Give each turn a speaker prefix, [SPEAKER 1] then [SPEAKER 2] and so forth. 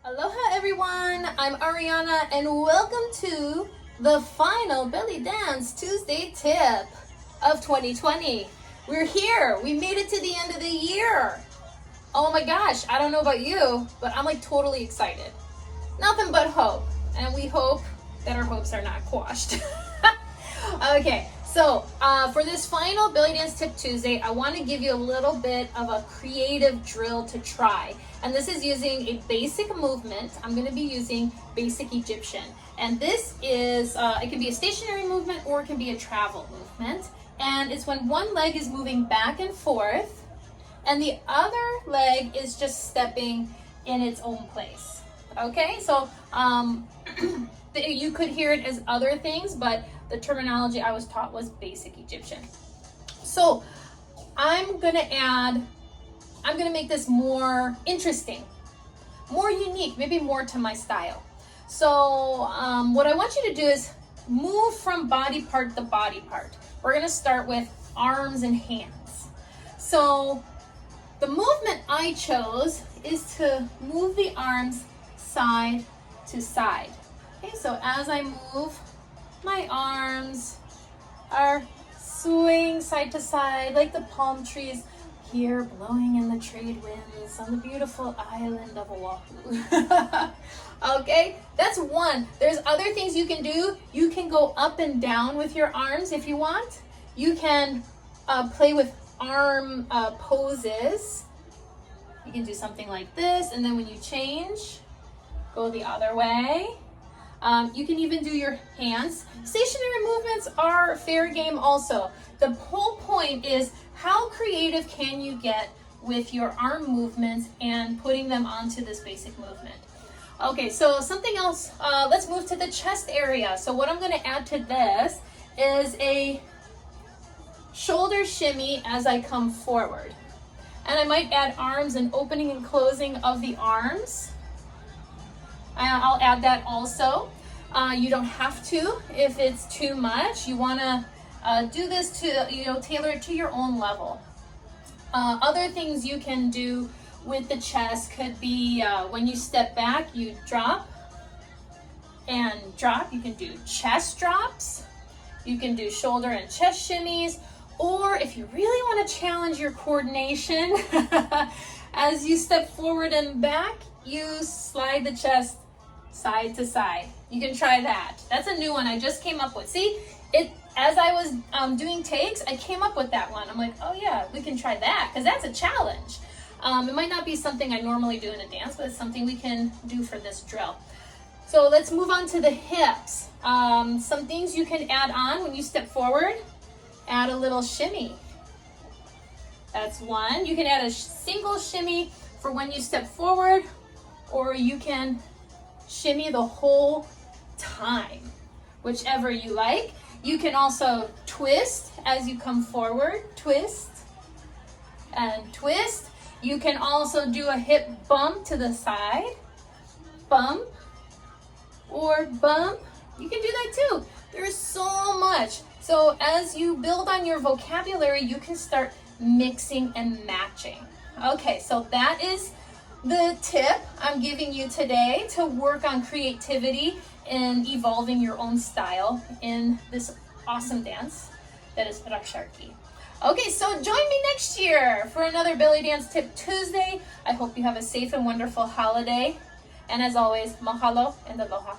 [SPEAKER 1] Aloha everyone, I'm Ariana and welcome to the final Belly Dance Tuesday tip of 2020. We're here, we made it to the end of the year. Oh my gosh, I don't know about you, but I'm like totally excited. Nothing but hope, and we hope that our hopes are not quashed. Okay, so for this final Belly Dance Tip Tuesday, I want to give you a little bit of a creative drill to try. And this is using a basic movement. I'm going to be using basic Egyptian. And this is, it can be a stationary movement or it can be a travel movement. And it's when one leg is moving back and forth and the other leg is just stepping in its own place. Okay, so you could hear it as other things, but the terminology I was taught was basic Egyptian. So I'm gonna make this more interesting, more unique, maybe more to my style. So what I want you to do is move from body part to body part. We're gonna start with arms and hands. So the movement I chose is to move the arms side to side. Okay, so as I move, my arms are swaying side to side like the palm trees here blowing in the trade winds on the beautiful island of Oahu. Okay, that's one. There's other things you can do. You can go up and down with your arms if you want. You can play with arm poses. You can do something like this, and then when you change, go the other way. You can even do your hands. Stationary movements are fair game also. The whole point is how creative can you get with your arm movements and putting them onto this basic movement. Okay, so something else, let's move to the chest area. So what I'm gonna add to this is a shoulder shimmy as I come forward. And I might add arms and opening and closing of the arms. I'll add that also. You don't have to if it's too much. You want to do this to, tailor it to your own level. Other things you can do with the chest could be when you step back, you drop and drop. You can do chest drops. You can do shoulder and chest shimmies. Or if you really want to challenge your coordination, as you step forward and back, you slide the chest side to side. You can try that. That's a new one I just came up with. See, as I was doing takes, I came up with that one. I'm like, oh yeah, we can try that because that's a challenge. It might not be something I normally do in a dance, but it's something we can do for this drill. So let's move on to the hips. Some things you can add on when you step forward. Add a little shimmy. That's one. You can add a single shimmy for when you step forward, or you can shimmy the whole time, whichever you like. You can also twist as you come forward, twist and twist. You can also do a hip bump to the side, bump or bump. You can do that too. There's so much. So as you build on your vocabulary, you can start mixing and matching. Okay, so that is the tip I'm giving you today to work on creativity and evolving your own style in this awesome dance that is Raqs Sharqi. Okay, so join me next year for another Belly Dance Tip Tuesday. I hope you have a safe and wonderful holiday. And as always, mahalo and aloha.